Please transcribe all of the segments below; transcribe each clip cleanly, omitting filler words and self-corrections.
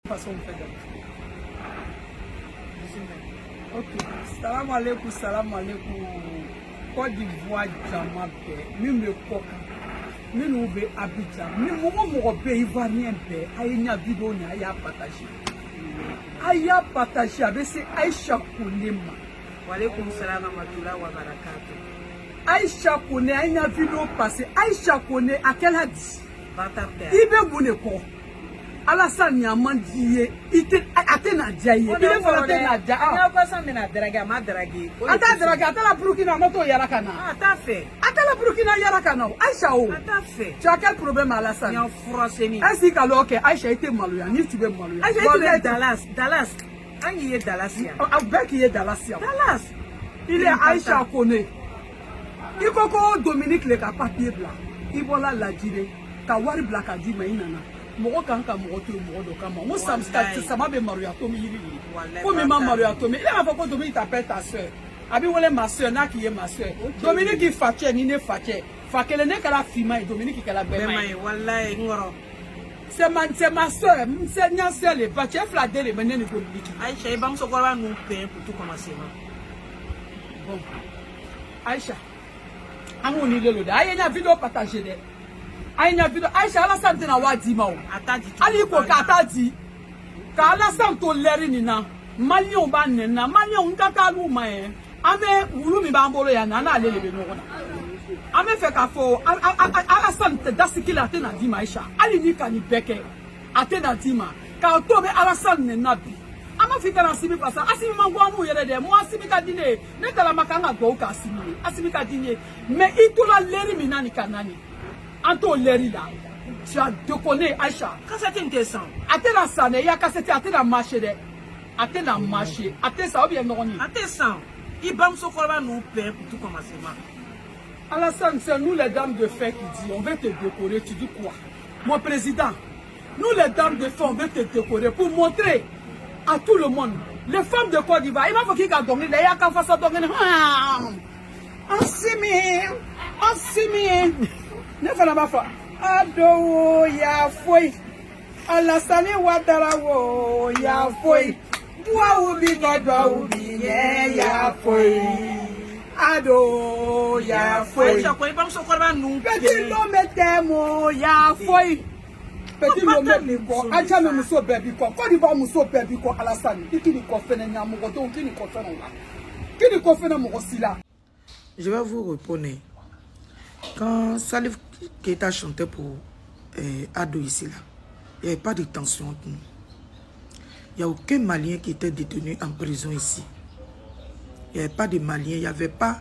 façon on fait d'habitude. Ok, salam alaikum, salam alaikum. Côte d'Ivoire, Djama, même le coq, même nous be Abidjan, même mon pays ivoirien, aïe vidéo n'a ya partagé. Aïe partagé avec ces Aïcha Kounema. Wa alaikum salam wa rahmatullahi wa barakatuh. Aïcha Kone, aïe vidéo passé. Aïcha Kone, à quel a dit? Il veut vous ne quoi? Alassane Yamandie, il a dit, il est voilà tena dia. Ah, pas ça mena drague, ma drague. Ata drague, ata la Burkina moto yarakana. Ah, t'as fait. Ata la Burkina yarakana. Aïcha o. T'as fait. Tu as quel problème à Alassane? Il y a un français ni. Est-ce que Aïcha était malouya, ni tu veux malouya? Aïcha était Dallas. Angi est Dallas ya. Avec qui est Dallas ya? Dallas. Il est Aïcha Kone. Il faut Dominique le papier blanc. Il voilà la dire. Kawari black a dit mais inana. Moko kanka moko to moko do kama. Mo ça m'a be malouya to mi yiri. Ko mi ma malouya to mi. Il a pas que Dominique t'appelle ta sœur. Abi wole ma sœur na qui est ma sœur. Dominique qui fache ni ne fache. Fakele ne kala fima et Dominique qui kala bema. Wallahi ngoro. C'est ma soeur, c'est ma soeur, les bâtiments fladés, les menés de Dominique. Aïcha, il va me socorrer nous payer pour tout commencer. Bon, Aïcha, on est le Aïe, a vidéo partagée. Aïe, a vidéo. Aïcha, Alassane na wadi mao. Ali ko kata di. Ka Alassane to leri ni na. Malion ba nena, Malion nkaka lu ma e. Ame wulu mi ba mbolo ya na na ale lebe no na. Ame fait ka fo Alassane te dasikila te na di Aïcha. Ali ni kani beke. Ate na di ma. Ka to be Alassane na bi. Ama fika na simi pasa. Asimi mango amu yere de. Mo asimi ka dine. Ne tala makanga go ka asimi. Asimi ka dine. Mais itola leri mi nani kanani. Anto leri là. Tu as déconné Aïcha. Quand c'était intéressant. Ate la sane ya kasete ate la marché de. Ate la marché. Ate ça ou bien non ni. Intéressant. Il va me socorrer nous payer pour tout commencer. Alassane, c'est nous les dames de fer qui disent on veut te décorer. Tu dis quoi? Mon président, nous les dames de fer on veut te décorer pour montrer à tout le monde. Les femmes de Côte d'Ivoire, il va falloir qu'ils gardent les yaka qu'en face de Ansimi. Ne fera pas fa. Ado ya foi. Alassane Ouattara wo ya foi. Dwa ubi dwa ubi ya foi. Ado ya foi. Petit l'homme temo ya foi. Petit l'homme ko aja me muso baby ko. Ko di ba muso baby ko Alassane. Ikini ko fene nya mo do kini ko fene la. Kini ko fene mo sila. Je vais vous répondre. Quand Salif Keita chantait pour Ado ici là, il n'y avait pas de tension entre nous. Il n'y a aucun Malien qui était détenu en prison ici. Il n'y avait pas de Maliens, il n'y avait pas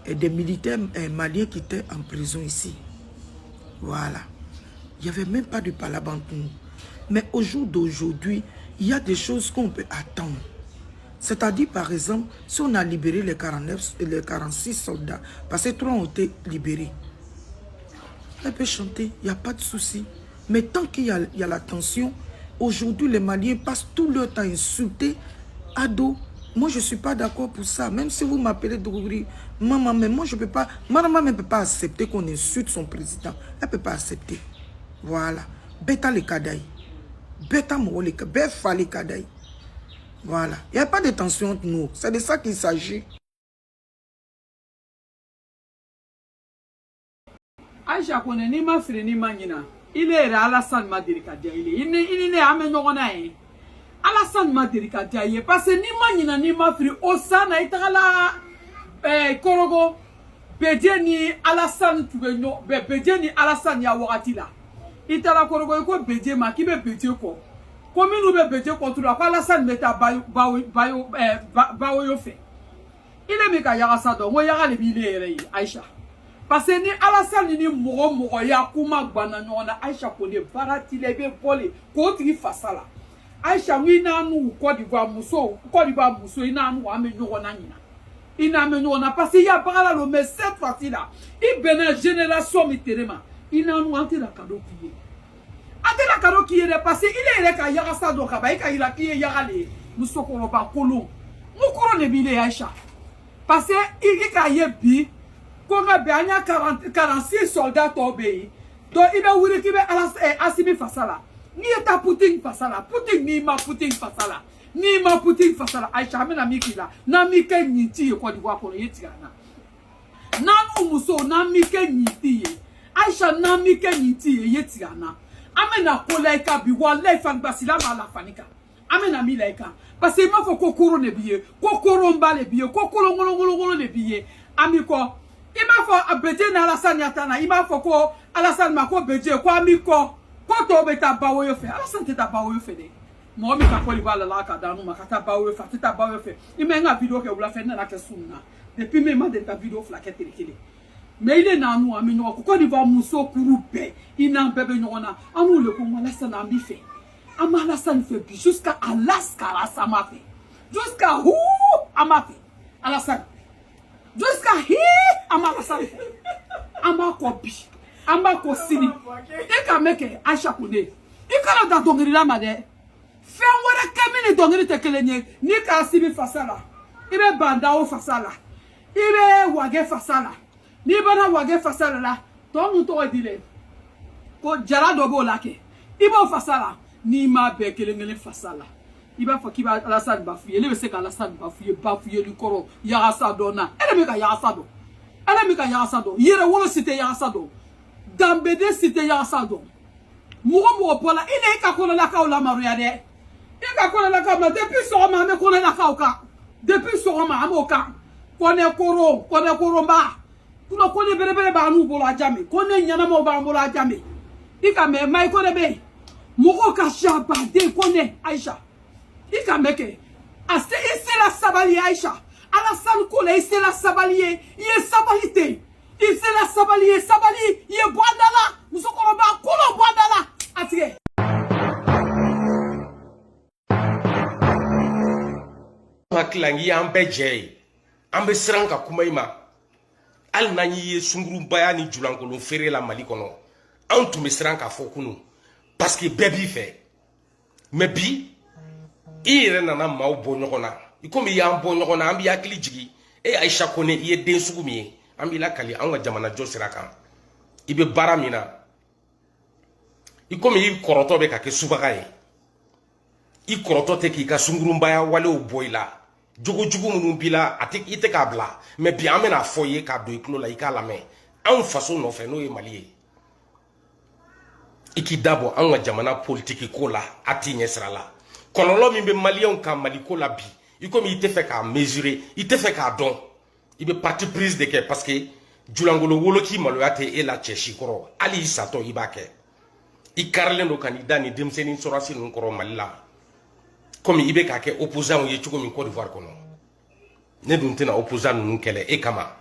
des militaires maliens qui étaient en prison ici. Voilà. Il n'y avait même pas de palabre entre nous. Mais au jour d'aujourd'hui, il y a des choses qu'on peut attendre. C'est-à-dire, par exemple, si on a libéré les 49 et les 46 soldats, parce que 3 ont été libérés, elle peut chanter, il n'y a pas de souci. Mais tant qu'il y a la tension, aujourd'hui, les Maliens passent tout leur temps à insulter Ado. Moi, je ne suis pas d'accord pour ça. Même si vous m'appelez Dougouri, maman, mais moi, je ne peux pas. Maman ne peut pas accepter qu'on insulte son président. Elle ne peut pas accepter. Voilà. Beta les Kadaï. Beta les Befa les Kadaï. Voilà. Il n'y a pas de tension entre nous. C'est de ça qu'il s'agit. Aïcha Kone ni ma firi ni ma nyina. Il est Alassane Madirika dia il est ame nyogona e. Alassane Madirika dia ye parce que ni ma nyina ni ma firi osana itala korogo bedie ni Alassane tubenyo bedie ni Alassane ya wakati la. Itala korogo ko bedie ma ki be bedie ko. Comme nous be bedie ko tout la ko Alassane meta bawo yo fe. Il est meka ya sa do mo ya le bi le Aïcha. Parce que ni Alassane ni mogo ya kuma gbana nyona Aïcha Kone barati lebe volé ko tri fasala Aïcha wina nu Côte d'Ivoire muso ina nu ame nyona nyina ina ame nyona parce que ya bagala lo mais cette fois-ci là il bena génération miterema ina nu ante la cadeau qui est parce que il est ka ya sa do ka ba ka ila ki ya gale muso ko ba kolon mu ko ne bi le Aïcha parce que il ka yebi qu'on a bien 46 soldats tombés. Donc il va ouvrir qui va Assimi Fassala. Ni eta Poutine fasala. Poutine ni ma Poutine fasala. Ni ma Poutine fasala. Aïcha amena miki la. Na mike niti ye Côte d'Ivoire kono yetigana. Nanu muso na mike niti ye. Aïcha na mike niti ye yetigana. Amena koleka bi wala fan basila mala fanika. Amena milaika. Parce que ma fo kokoro ne biye. Kokoro mbale biye. Kokoro ngolo ne biye. Amiko. Ima fo abeje na Alassane yatana. Ima fo ko Alassane mako beje ko amiko. Ko to beta bawo yo fe. Alassane te ta bawo yo fe de. Mo mi ka ko liba la ka danu makata bawo yo fa te ta bawo yo fe. Ima nga video ke wula fe na ke sunna. Depuis me ma de ta video flaquette tekele. Mais il est dans nous ami no ko di va muso kurupe. Ina bebe nyona. Amu le ko Alassane ambi fe. Ama Alassane fait jusqu'à Alaska Alassane m'a fait. Jusqu'à où Ama fait. Alassane. Jusqu'à hi Ama Alassane fait. Ama kopi. Ama ko sini. E ka meke Aïcha Kone. I kana da dongiri la made. Fe wara kamene dongiri tekelenye. Ni ka sibi fasala. Ibe banda o fasala. Ibe wage fasala. Ni bana wage fasala la. Ton to dile. Ko jara dobo lake. Ibe fasala. Ni ma be kelengele fasala. Iba fa kiba Alassane bafuye. Le se ka Alassane bafuye du koro. Ya asadona. Ele me ka ya asado. Ele me ka ya asado. Yere wolo cité ya asado. Dambede cité ya asado. Mugo pola ile ka kola la ka o la maruya de. E ka kola la ka ma depuis so ma me kola la ka o ka. Depuis so ma amoka. Kone koro mba. Kuno kone bere ba anu bolo ajame. Kone nyana mo ba bolo ajame. Ika me mai kone be. Moko kashaba de kone Aïcha. Ika meke. Ase ese la sabali Aïcha. Alassane Kone ese la sabalier. Ye sabalité. Ese la sabalier sabali. Ye boadala. Musokoro ba kolo boadala. Atige. Makilangi ambe jey. Ambe sranka kumaima. Al nani ye sunguru bayani julangolo fere la Mali kono. Antu me sranka fokunu. Parce que bébé fait. Mais bi, il nana mau bonyokona. Il comme il y a un bonyokona, ambi akili jigi. Et Aïcha Kone, il est den sougumi. Ambi la kali, anga jamana jo sirakan. Il be baramina. Il comme il koroto be kake subagaye. Il koroto te ki ka sungurumbaya wale o boyla. Jugu munumbila, atek ite kabla. Mais bi amena foye ka do iklo la ika la me. An façon no fe no e malié. Iki dabo anga jamana politique ko la ati nyesra la kololo mi be malien ka maliko la bi iko mi ite fait ka mesurer ite fait ka don ibe parti prise de ke parce que julangolo wolo ki maloyate e la cheshi koro ali sato ibake ikarle no candidat ni demseni sorasi no koro malila comme ibe ka ke opposant ye chuko mi Côte d'Ivoire kono ne dun tena opposant no kele e kama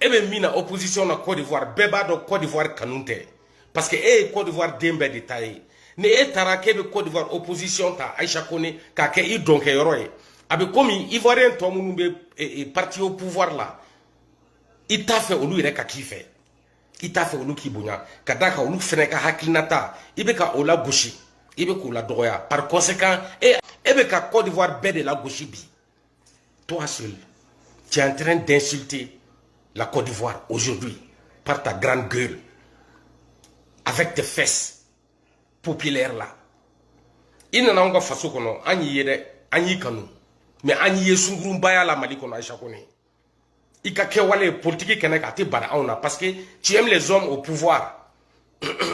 ebe mina opposition na Côte d'Ivoire beba do Côte d'Ivoire kanunte. Parce que Côte d'Ivoire dembe détaillé. Ne etara kebe Côte d'Ivoire opposition ta Aïcha Kone ka ke i donke yoroye. Abe komi ivoirien to munu be parti au pouvoir là. Il t'a fait olu ire ka kife. Il t'a fait olu kibunya. Kadaka olu fene ka haklinata. Ibe ka ola goshi. Ibe ko la doya. Par conséquent ebe ka Côte d'Ivoire be de la goshi bi. Toi seul, tu es en train d'insulter la Côte d'Ivoire aujourd'hui par ta grande gueule. Avec tes fesses populaires là. Il n'a pas façon qu'on a ani kanu. Mais ani yesunguru mbaya la Mali qu'on a Aïcha Kone. Il ka kewale politique kenek ate bara ona parce que tu aimes les hommes au pouvoir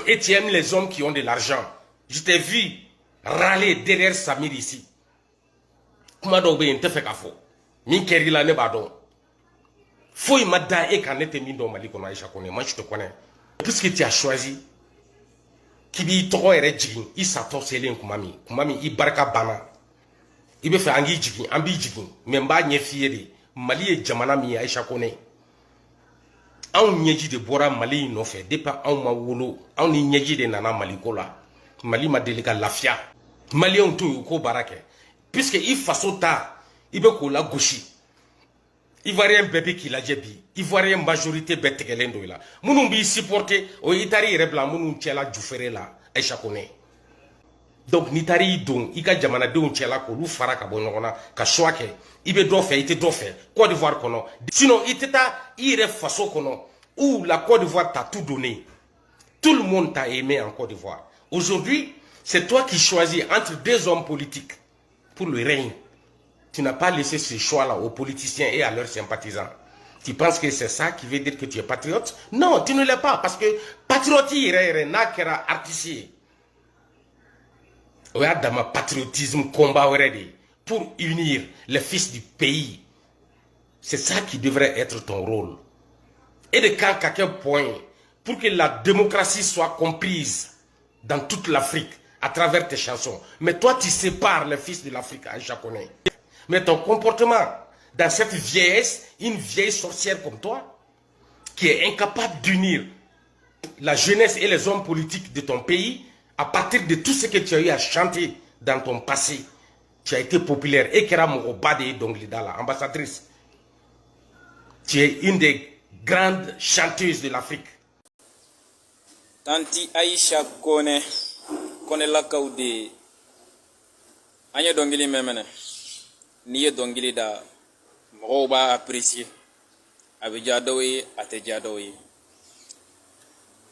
et tu aimes les hommes qui ont de l'argent. Je t'ai vu râler derrière Samir ici. Comment donc ben te fait kafo. Min keri la ne badon. Faut il m'a daé quand était mis dans Mali qu'on a Aïcha Kone. Moi je te connais. Puisque tu as choisi Kibi toko ere jigin I sato selen kumami I baraka bana I be fe angi jigin ambi jigin memba nye fiye de Mali e jamana mi Aïcha Kone an nyeji de bora Mali no fe depa an ma wolo an ni nyeji de nana Mali ko la Mali ma deli ka lafia Mali on to ko barake puisque I faso ta I be ko la goshi Ivoirien bébé qui l'a jebi Ivoirien majorité betekelendo la munu bi supporter o itari rebla munu tchela djoufere la Aïcha Kone donc nitari don ika jamana de on tchela ko lu fara ka bonona ka choake ibe do fe ite do fe Côte d'Ivoire kono sinon iteta ire faso kono où la Côte d'Ivoire t'a tout donné tout le monde t'a aimé en Côte d'Ivoire aujourd'hui C'est toi qui choisis entre deux hommes politiques pour le règne. Tu n'as pas laissé ce choix-là aux politiciens et à leurs sympathisants. Tu penses que c'est ça qui veut dire que tu es patriote? Non, tu ne l'es pas, parce que patriote n'a qu'à artiste. Regarde dans ma patriotisme combat pour unir les fils du pays. C'est ça qui devrait être ton rôle. Et de quand à quel point, pour que la démocratie soit comprise dans toute l'Afrique à travers tes chansons. Mais toi, tu sépares les fils de l'Afrique à japonais. Mais ton comportement dans cette vieillesse, une vieille sorcière comme toi, qui est incapable d'unir la jeunesse et les hommes politiques de ton pays, à partir de tout ce que tu as eu à chanter dans ton passé, tu as été populaire. Ekera Mogobade Donglidala, ambassadrice. Tu es une des grandes chanteuses de l'Afrique. Tanti Aïcha Kone Lakaude Anya Dongili Memene Niye Dongili da Moroba apprécié avec Jadoui à te Jadoui.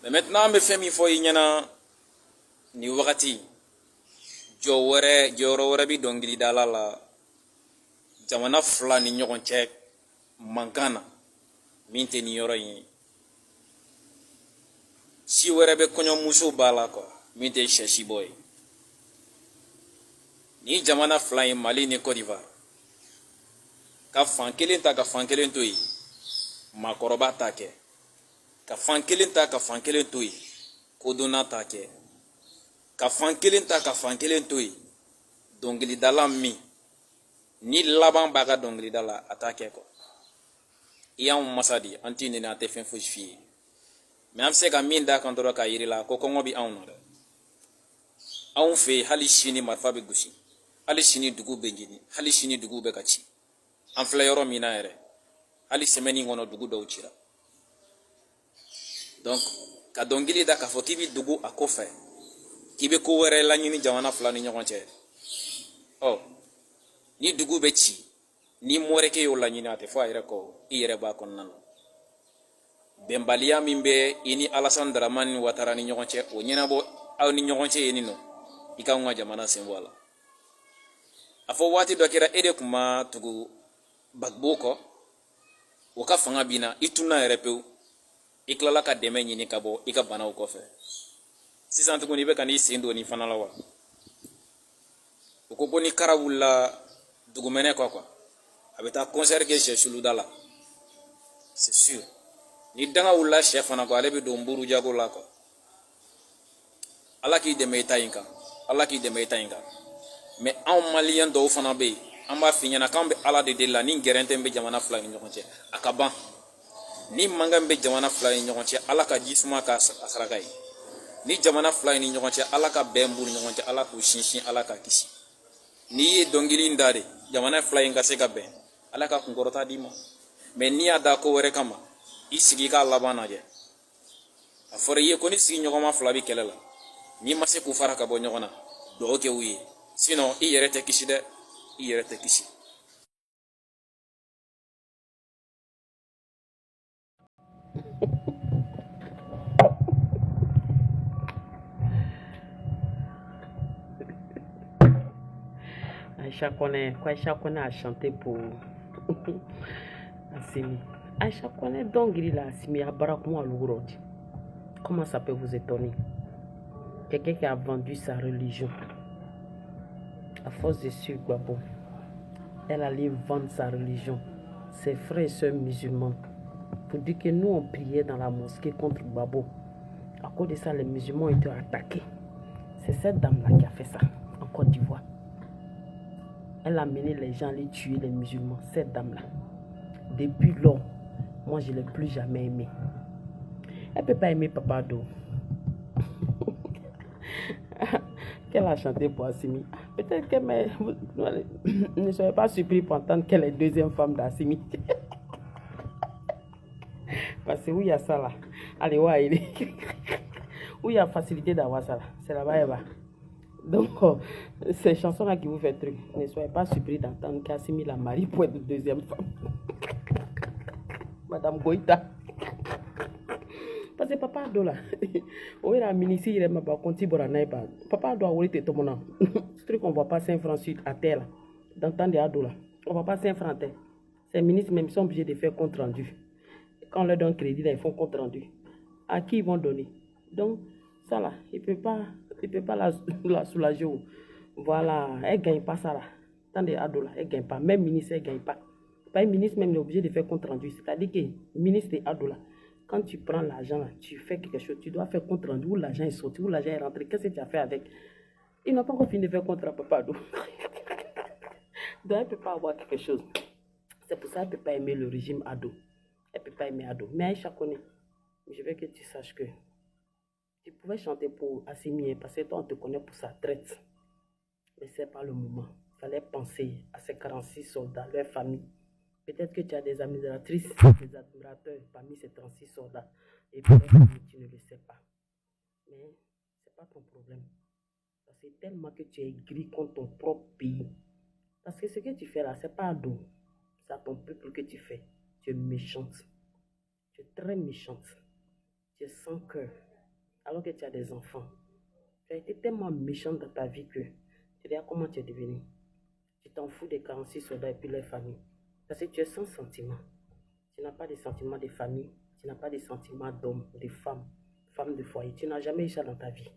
Mais maintenant, me fait mi fo inyana ni wakati Joro bi Dongili da la jamana fla ni nyokon check mankana minte ni yoro yin si were be konyo muso bala ko minte sheshi boy ni jamana fly Mali ni Côte d'Ivoire ka fankelen ta ka fankelen toyi makoroba ta ke ka fankelen ta ka fankelen toyi kodona ta ke ka fankelen ta ka fankelen toyi dongili dala mi ni laban baga dongili dala atake ko iya masadi antine na te fen fushi mais am se ka min da kan doro ka yiri la ko kongo bi awno de aw fe hali shini marfa be gushi hali shini dugu be ngini hali shini dugu be kachi am fla yoro mina ere hali semeni ngono dugu do uchira donc ka dongili da ka foti bi dugu akofe kibe ko were la nyini jawana fla ni nyokonche oh ni dugu be chi ni moreke yo la nyina te fo ayre ko iyere ba kon nan bembalia mimbe ini Alassane Dramane Ouattara ni nyokonche o nyina bo aw ni nyokonche yeni no ika ngwa jamana sen wala afo wati do kira ede kuma tugu bagbo ko o ka fanga bina ituna erepew iklala ka deme nyini kabo ika bana ko fe sisan tugu ni be kan isindo ni fanala wa ko boni karawula dugu mene quoi avec un concert que chez Chuludala. C'est sûr. Ni danga wula chef na ko alebi do mburu jago la ko. Allah ki de meta inka. Allah ki de meta inka. Mais en malien do fana be, en ba finya na kambe ala de la ni gerente be jamana fla ni nyokonche. Akaban. Ni manga be jamana fla ni nyokonche ala ka jisuma ka asragai. Ni jamana fla ni nyokonche ala ka bemburu nyokonche ala ko shinshin ala ka kisi. Ni dongili ndare jamana fla inga se ka ben. Ala ka kungorota dima mais ni ada ko were kama isigi ka labana je afore ye ko ni sigi nyogoma flabi kelela ni mase ku fara ka bo nyogona do ke wi sinon i yere te kishi de i yere te kishi Aïcha Kone a chanté pour Assimi. Aïcha Kone Dongili la Assimi a Barakouma Lourodi. Comment ça peut vous étonner? Quelqu'un qui a vendu sa religion. À force de suivre Gbagbo, elle allait vendre sa religion. Ses frères et sœurs musulmans. Pour dire que nous on priait dans la mosquée contre Gbagbo. À cause de ça, les musulmans ont été attaqués. C'est cette dame-là qui a fait ça en Côte d'Ivoire. Elle a amené les gens à aller tuer les musulmans, cette dame-là. Depuis lors, moi je ne l'ai plus jamais aimée. Elle ne peut pas aimer Papa Do. Qu'elle a chanté pour Assimi. Peut-être que ne soyez pas surpris pour entendre qu'elle est deuxième femme d'Assimi. Parce que où il y a ça là. Allez, ouais, où il y a facilité d'avoir ça là. C'est là-bas et là. Donc, ces chansons-là qui vous fait truc, ne soyez pas surpris d'entendre qu'Assimi la marie pour être deuxième femme. Madame Goïta. Parce Parce que papa doit là. On est la ministre, il est ma conti boranaïba. Papa doit avoir été tomona. Ce truc on voit pas 5 francs suite à terre là. D'entendre des ados là. On voit pas 5 francs à terre. Ces ministres même sont obligés de faire compte rendu. Quand on leur donne crédit là, ils font compte rendu. À qui ils vont donner? Donc ça là, il peut pas la soulager. Voilà, elle gagne pas ça là. Tant des ados là, elle gagne pas. Même ministre, elle gagne pas. Pas un ministre même est obligé de faire compte rendu. C'est-à-dire que ministre et ados là. Quand tu prends l'argent, tu fais quelque chose, tu dois faire compte rendu où l'argent est sorti, où l'argent est rentré. Qu'est-ce que tu as fait avec? Ils n'ont pas encore fini de faire compte à papa. Donc, elle ne peut pas avoir quelque chose. C'est pour ça qu'elle ne peut pas aimer le régime ado. Elle ne peut pas aimer ado. Mais Aïcha connaît. Je veux que tu saches que tu pouvais chanter pour Assimi parce que toi, on te connaît pour sa traite. Mais ce n'est pas le moment. Il fallait penser à ces 46 soldats, leur famille. Peut-être que tu as des admiratrices, des admirateurs parmi ces 36 soldats. Et peut-être que tu ne le sais pas. Mais ce n'est pas ton problème. Parce que tellement que tu es gris contre ton propre pays. Parce que ce que tu fais là, ce n'est pas à dos. C'est à ton peuple que tu fais. Tu es méchante. Tu es très méchante. Tu es sans cœur. Alors que tu as des enfants. Tu as été tellement méchante dans ta vie que tu dis comment tu es devenue. Tu t'en fous des 46 soldats et puis leurs familles. Parce que tu es sans sentiment. Tu n'as pas de sentiments de famille. Tu n'as pas de sentiments d'homme, de femme, femme de foyer. Tu n'as jamais eu ça dans ta vie.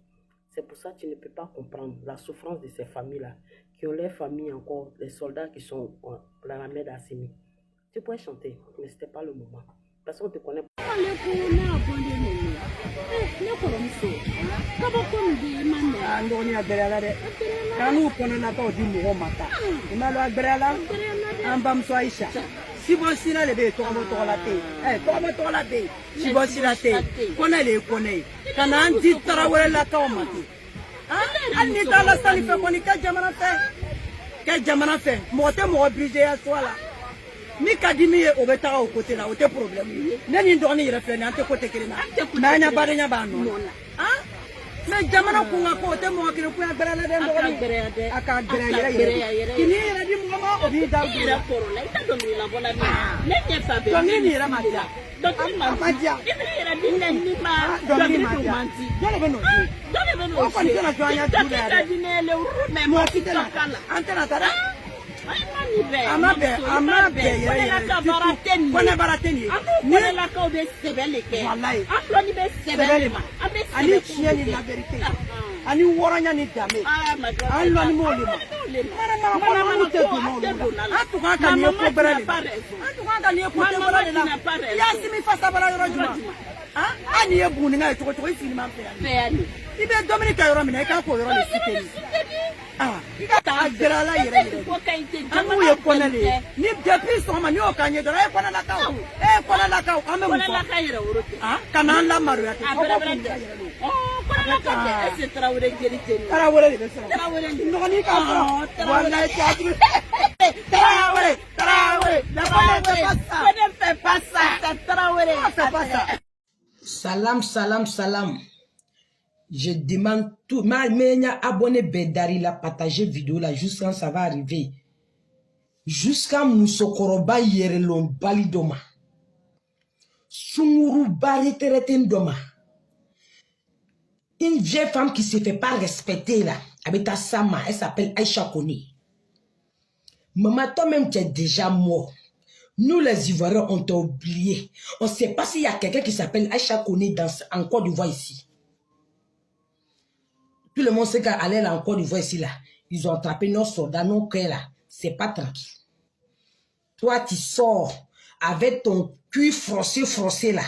C'est pour ça que tu ne peux pas comprendre la souffrance de ces familles-là, qui ont leurs familles encore, les soldats qui sont dans la mer d'Assimi. Tu pourrais chanter, mais ce n'était pas le moment. Parce qu'on te connaît. Si bon si là les bébés tourne la tête, tourne la tête. Si bon si la tête, connaît les connaît. Quand on dit travailler la tomate, hein? On est dans la salle, il fait qu'on est quel jamana fait, moi obligé à soi là. Mi kadimi o beta au côté là, au te problème. Nani ndoni il refait n'ante côté kelena. Nanya badenya bano. Hein? Mais jamana kunga ko te mo akire ku agbara la den ndoni. Aka agbara yere. Kini yere di mo ma obi da go. Ira poro la ita domi la bola ni. Nenye fa be. Domi yere madia. Domi madia. Ira di nani ma. Domi manti. Dole beno. Dole beno. O ko ni na joanya tu le. Ita di nele uru me mo kita kala. Antena tara. Amabe, kone barateni. Ni la ka be sebele ke. Wallahi. Afloni be sebele ma. Abe Ani chieni la vérité. Ani woranya ni dame. Ani lo ni moli ma. Mara mo te du mo. Atu ka ka ni ko berele. Atu ka ka ni ko te berele. Ya simi fasa bala yoro juma. Ah, ani e buni ngai to ifini ma pe ani. Ibe Dominique yoro mi na ka ko yoro ni sikeni. Ah, ika ta agbera la yere. Amu ye konele. Ni depuis soma ni o kanye do e konala ka. E konala ka ame mu. Konala ka yere worote. Ah, kana la maru ya. Oh, konala ka e se Traoré gerite. Traoré de ça. Traoré. No ni ka. Wala ka. Traoré. La bala ne fait pas ça. C'est Traoré. C'est pas ça. Salam. Je demande tout. Ma abonné Bedari la partager vidéo là jusqu'à ça va arriver. Jusqu'à Moussokoroba Yerelon Balidoma. Sunguru Baritereten Doma. Une vieille femme qui se fait pas respecter là. Avec ta Sama, elle s'appelle Aïcha Koni. Maman, toi-même tu es déjà mort. Nous les Ivoiriens, on t'a oublié. On ne sait pas s'il y a quelqu'un qui s'appelle Aïcha Koni en Côte d'Ivoire ici. Tout le monde sait qu'aller en Côte d'Ivoire ici là, ils ont attrapé nos soldats, nos cœurs là. C'est pas tranquille. Toi, tu sors avec ton cul froissé là.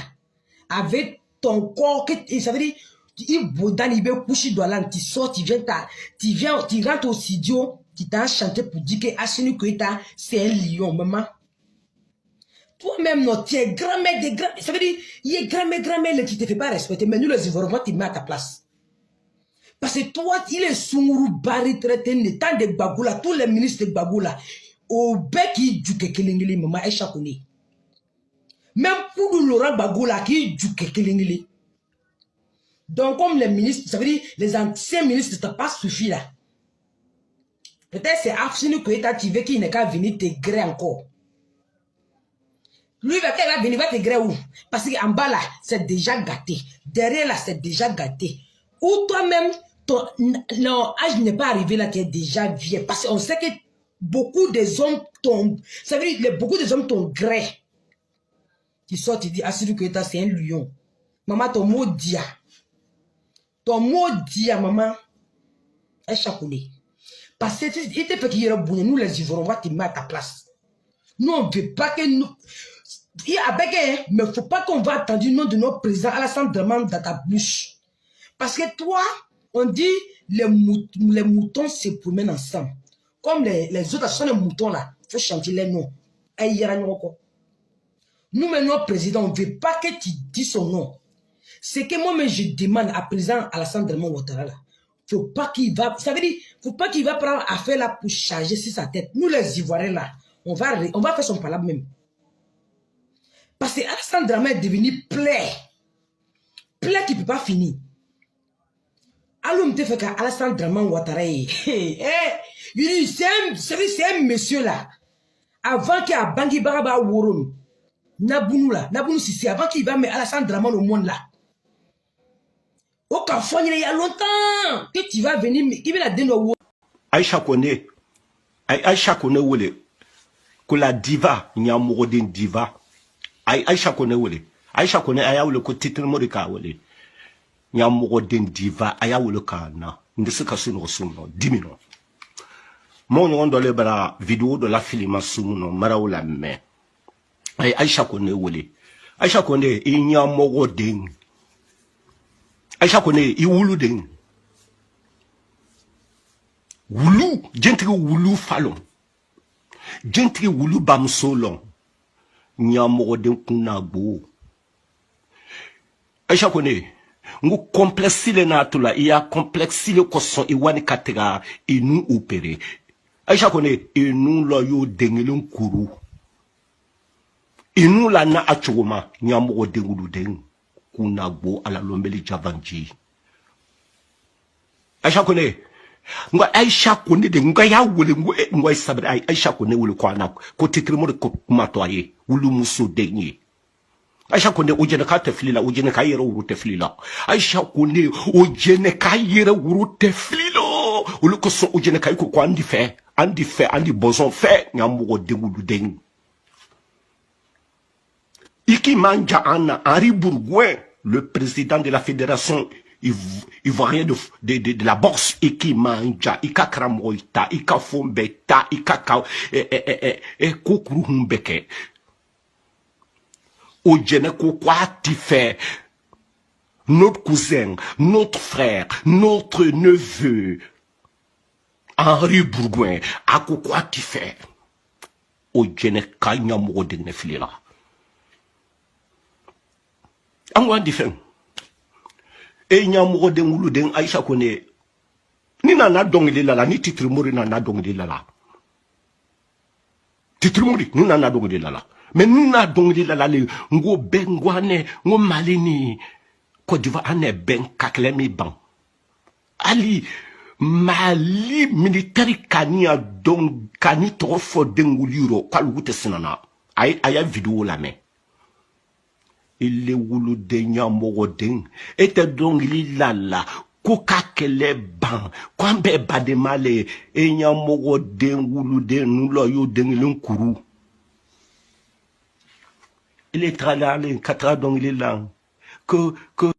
Avec ton corps, ça veut dire, tu sors, tu rentres au studio, tu t'as chanté pour dire que Assimi Goïta, c'est un lion, maman. Toi-même, non, tu es grand-mère de grand. Ça veut dire, il est grand-mère qui ne te fait pas respecter. Mais nous, les Ivoiriens, tu mets à ta place. Parce que toi, il est Sunguru Bari traité, le temps de Bagoula, tous les ministres de Bagoula, au bec qui du Kekelingili, maman, Aïcha Koni. Même pour Laurent Bagoula, qui du Kekelingili. Donc, comme les ministres, ça veut dire, les anciens ministres, ça n'a pas suffi là. Peut-être c'est Assimi Goïta qui veut qu'il n'est qu'à venir te gré encore. Lui, il va venir, il va te gré où? Parce qu'en bas là, c'est déjà gâté. Derrière là, c'est déjà gâté. Ou toi-même, ton âge n'est pas arrivé là, tu es déjà vieux. Parce qu'on sait que beaucoup des hommes tombent. Ça veut dire que beaucoup des hommes t'ont gré. Tu sors, tu dis, Assirou Koïta, c'est un lion. Maman, ton mot dia. Ton mot dia, maman. Elle chacoulé. Parce que il te fait qu'il y ait bouillé. Nous, les Ivoiriens, on va te mettre à ta place. Nous, on ne veut pas que nous. Il y a avec mais il ne faut pas qu'on va attendre le nom de notre président Alassane Dramane dans ta bouche. Parce que toi, on dit les moutons se promènent ensemble. Comme les autres, ce sont les moutons là. Il faut changer les noms. Nous, maintenant, président, on ne veut pas que tu dis son nom. C'est que moi, je demande à président Alassane Dramane Ouattara là. Faut pas qu'il va. Ça veut dire, faut pas qu'il va prendre affaire là pour charger sur sa tête. Nous, les Ivoiriens là, on va faire son palabre même. Parce que Alassane Dramane est devenu plaie. Plaie qui ne peut pas finir. Alors, on te fait qu'Alassane Dramane Ouattara, c'est un monsieur là. Avant qu'il y ait Bangui Baraba Worom, Nabounou là, Nabounou Sissi, avant qu'il va mettre Alassane Dramane au monde là. Au Cafon, il y a longtemps que tu vas venir, qui va la donner au Aïcha Kone wole, que la diva, il y a un diva. Aïcha Kone wole. Aïcha Kone aya wole ko titre morika wole. Nya mo den diva aya wole kana. Ndese ka sunu sunu 10 minutes. Mon on doit le bara vidéo de la filima sunu mara wala me. Aïcha Kone wole. Aïcha Kone il nya mo den. Aïcha Kone i wulu den. Wulu, gentri wulu falon. Gentri wulu bamsolon. Nyamoro den kunagbo. Aïcha Kone, ngu complexe le natula, il y a complexe le koson iwani katega inu opéré. Aïcha Kone, inu loyo dengelun kuru. Inu la na achoma, nyamoro den wulu den kunagbo ala lombeli javanji. Aïcha Kone, nga Aïcha Kone de nga ya wole nga sabre Aïcha Kone wole ko ana ko titrimo de ko matoye wulu muso denye Aïcha Kone o jene ka teflila o jene ka yere wuru teflila Aïcha Kone o jene ka yere wuru teflila wulu ko so o jene ka ko andi andi boson fe ngamugo de wulu den Iki manja ana Henri Bourgoin le président de la fédération ivoirien de la bourse et qui mange ika kramoita ika fombeta ika kokruhumbeke au djeneko quoi tu fais notre cousin notre frère notre neveu Henri Bourgoin à quoi tu fais au djeneka nyamoro de neflila angwa différent et nyamoro de ngulu den Aïcha Kone ni nana dongili lala ni titre mori nana dongili lala titre mori ni nana dongili lala mais nous na dongili lala le ngo bengwane ngo malini Côte d'Ivoire ane ben kaklemi ban ali mali militaire kania don kani trofo denguliro kwa lugute sinana aya vidéo la main il est wulu de nyamoro den était donc il lala koka kele ban kwambe bademale e nyamoro den wulu den nulo yo den lunkuru il est tralale 4 ans donc il est là que